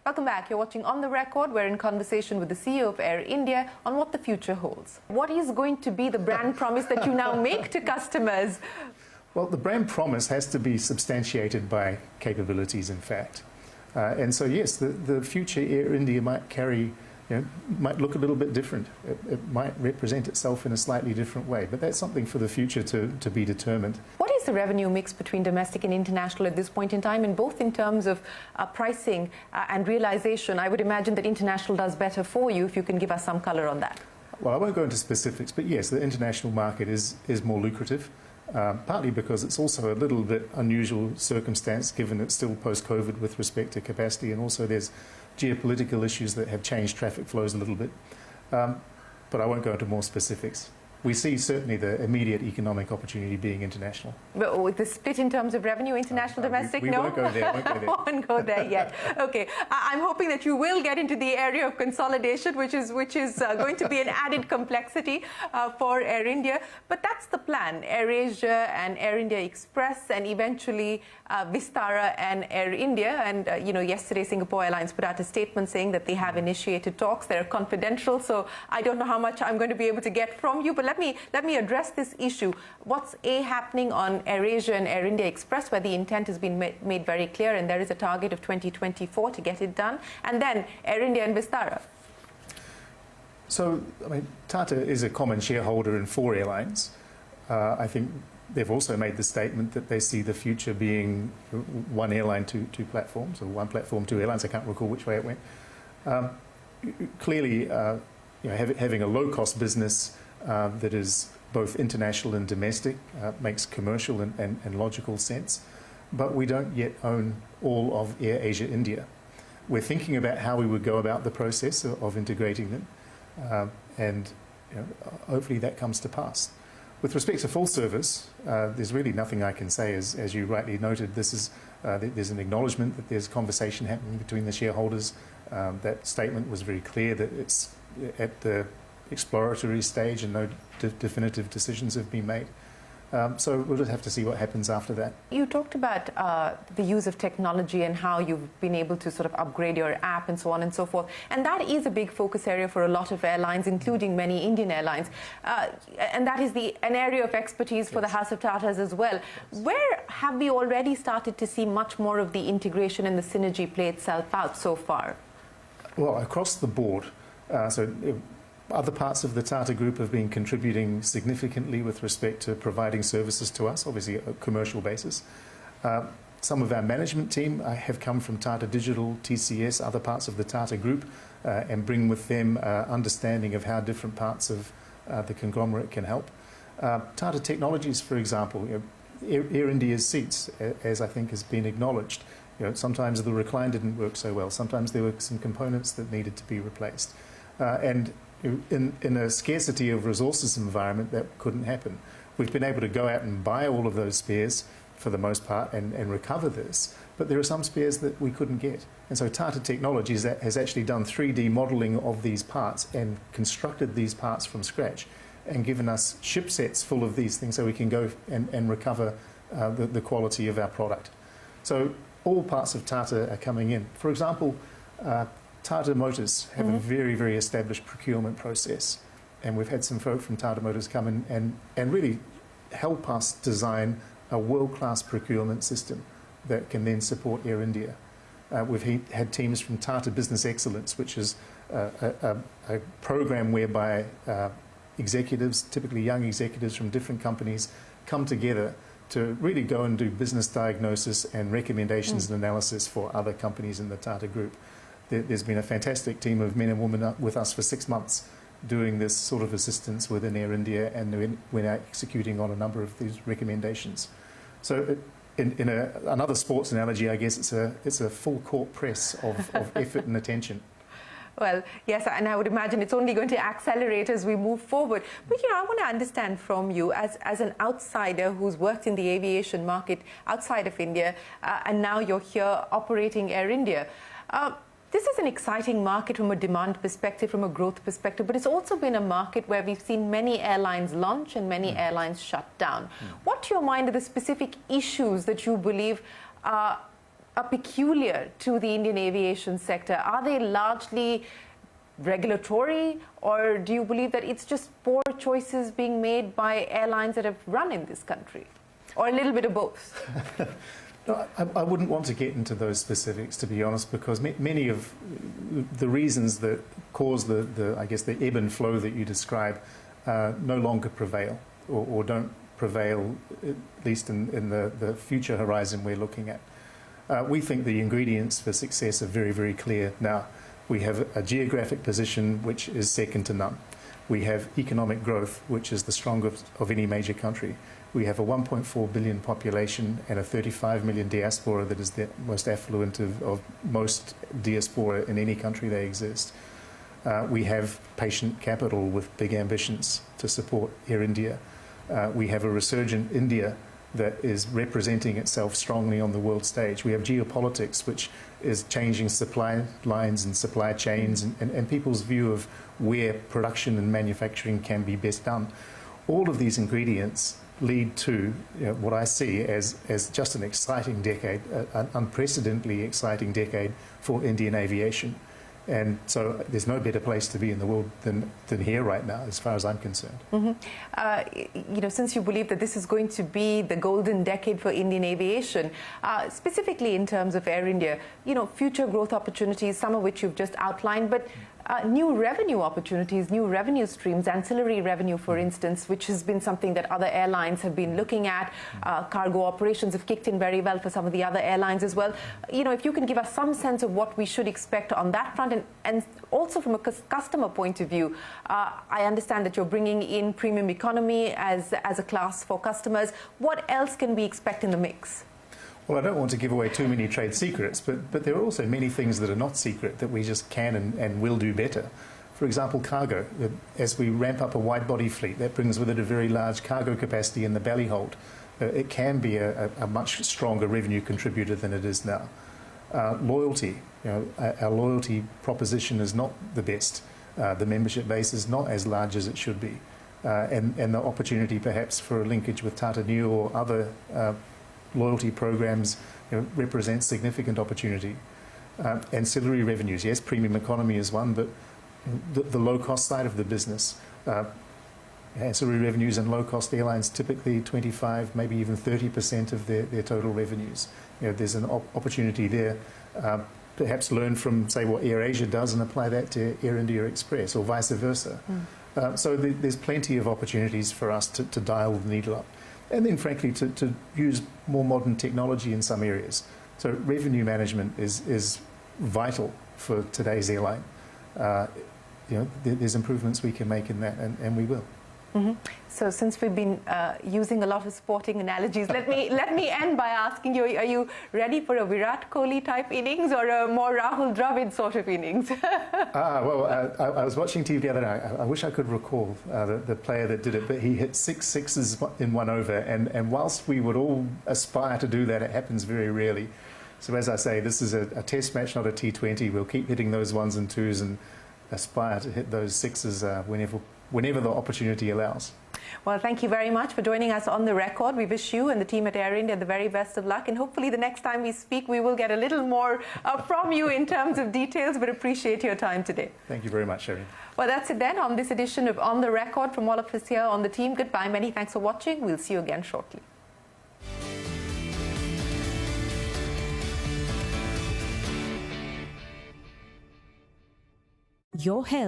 Welcome back. You're watching On the Record. We're in conversation with the CEO of Air India on what the future holds. What is going to be the brand promise that you now make to customers? Well, the brand promise has to be substantiated by capabilities, in fact. And so, yes, the future Air India might carry, might look a little bit different. It might represent itself in a slightly different way, but that's something for the future to be determined. What is the revenue mix between domestic and international at this point in time, and both in terms of pricing and realization? I would imagine that international does better for you, if you can give us some color on that. Well, I won't go into specifics, but yes, the international market is more lucrative. Partly because it's also a little bit unusual circumstance given it's still post-COVID with respect to capacity, and also there's geopolitical issues that have changed traffic flows a little bit. But I won't go into more specifics. We see certainly the immediate economic opportunity being international. But with the split in terms of revenue, international, domestic, we no? won't go there, Won't go there yet. Okay, I'm hoping that you will get into the area of consolidation, which is going to be an added complexity for Air India. But that's the plan: AirAsia and Air India Express, and eventually Vistara and Air India. And yesterday Singapore Airlines put out a statement saying that they have initiated talks. They're confidential, so I don't know how much I'm going to be able to get from you. But let me address this issue. What's happening on AirAsia and Air India Express, where the intent has been made very clear, and there is a target of 2024 to get it done, and then Air India and Vistara? So, I mean, Tata is a common shareholder in 4 airlines. I think they've also made the statement that they see the future being one airline, two platforms, or one platform, 2 airlines. I can't recall which way it went. Clearly, having a low-cost business that is both international and domestic makes commercial and logical sense, but we don't yet own all of AirAsia India. We're thinking about how we would go about the process of integrating them, and hopefully that comes to pass. With respect to full service, there's really nothing I can say. As you rightly noted, there's an acknowledgement that there's conversation happening between the shareholders. That statement was very clear that it's at the exploratory stage and no definitive decisions have been made. So we'll just have to see what happens after that. You talked about the use of technology and how you've been able to sort of upgrade your app and so on and so forth. And that is a big focus area for a lot of airlines, including many Indian airlines. And that is an area of expertise for the House of Tatas as well. Where have we already started to see much more of the integration and the synergy play itself out so far? Well, across the board. Other parts of the Tata Group have been contributing significantly with respect to providing services to us, obviously a commercial basis. Some of our management team have come from Tata Digital, TCS, other parts of the Tata Group, and bring with them understanding of how different parts of the conglomerate can help. Tata Technologies, for example, Air India's seats, as I think has been acknowledged, sometimes the recline didn't work so well, sometimes there were some components that needed to be replaced. And in a scarcity of resources environment, that couldn't happen. We've been able to go out and buy all of those spares for the most part and recover this, but there are some spares that we couldn't get. And so Tata Technologies has actually done 3D modelling of these parts and constructed these parts from scratch and given us ship sets full of these things so we can go and recover the quality of our product. So all parts of Tata are coming in. For example, Tata Motors have a very, very established procurement process, and we've had some folk from Tata Motors come in and really help us design a world-class procurement system that can then support Air India. We've had teams from Tata Business Excellence, which is a program whereby executives, typically young executives from different companies, come together to really go and do business diagnosis and recommendations and analysis for other companies in the Tata Group. There's been a fantastic team of men and women with us for 6 months doing this sort of assistance within Air India, and we're now executing on a number of these recommendations. So in another sports analogy, I guess it's a full court press of effort and attention. Well, yes, and I would imagine it's only going to accelerate as we move forward. But, I want to understand from you, as an outsider who's worked in the aviation market outside of India, and now you're here operating Air India. This is an exciting market from a demand perspective, from a growth perspective, but it's also been a market where we've seen many airlines launch and many airlines shut down. What, to your mind, are the specific issues that you believe are peculiar to the Indian aviation sector? Are they largely regulatory, or do you believe that it's just poor choices being made by airlines that have run in this country? Or a little bit of both? No, I wouldn't want to get into those specifics, to be honest, because many of the reasons that cause I guess, the ebb and flow that you describe no longer prevail or don't prevail, at least in the future horizon we're looking at. We think the ingredients for success are very, very clear now. We have a geographic position which is second to none. We have economic growth, which is the strongest of any major country. We have a 1.4 billion population and a 35 million diaspora that is the most affluent of most diaspora in any country they exist. We have patient capital with big ambitions to support Air India. We have a resurgent India that is representing itself strongly on the world stage. We have geopolitics, which is changing supply lines and supply chains and people's view of where production and manufacturing can be best done. All of these ingredients lead to what I see as just an exciting decade, an unprecedentedly exciting decade for Indian aviation. And so there's no better place to be in the world than here right now, as far as I'm concerned. Mm-hmm. Since you believe that this is going to be the golden decade for Indian aviation, specifically in terms of Air India, future growth opportunities, some of which you've just outlined, but new revenue opportunities, new revenue streams, ancillary revenue, for instance, which has been something that other airlines have been looking at. Cargo operations have kicked in very well for some of the other airlines as well. If you can give us some sense of what we should expect on that front, and also from a customer point of view, I understand that you're bringing in premium economy as a class for customers. What else can we expect in the mix? Well, I don't want to give away too many trade secrets, but there are also many things that are not secret that we just can and will do better. For example, cargo. As we ramp up a wide-body fleet, that brings with it a very large cargo capacity in the belly hold. It can be a much stronger revenue contributor than it is now. Loyalty. Our loyalty proposition is not the best. The membership base is not as large as it should be. And the opportunity perhaps for a linkage with Tata Neu or other loyalty programs represents significant opportunity. Ancillary revenues, yes, premium economy is one, but the low-cost side of the business, ancillary revenues and low-cost airlines typically 25, maybe even 30% of their total revenues. There's an opportunity there. Perhaps learn from, say, what AirAsia does and apply that to Air India Express or vice versa. So there's plenty of opportunities for us to dial the needle up. And then, frankly, to use more modern technology in some areas. So revenue management is vital for today's airline. There's improvements we can make in that, and we will. Mm-hmm. So since we've been using a lot of sporting analogies, let me end by asking you, are you ready for a Virat Kohli type innings or a more Rahul Dravid sort of innings? I was watching TV the other night. I wish I could recall the player that did it, but he hit 6 sixes in 1 over, and whilst we would all aspire to do that, it happens very rarely. So as I say, this is a test match, not a T20. We'll keep hitting those 1s and 2s and aspire to hit those 6s whenever the opportunity allows. Well, thank you very much for joining us on The Record. We wish you and the team at Air India the very best of luck, and hopefully the next time we speak we will get a little more from you in terms of details, but appreciate your time today. Thank you very much, Sherry. Well, that's it then on this edition of On The Record from all of us here on the team. Goodbye, many thanks for watching. We'll see you again shortly. Your health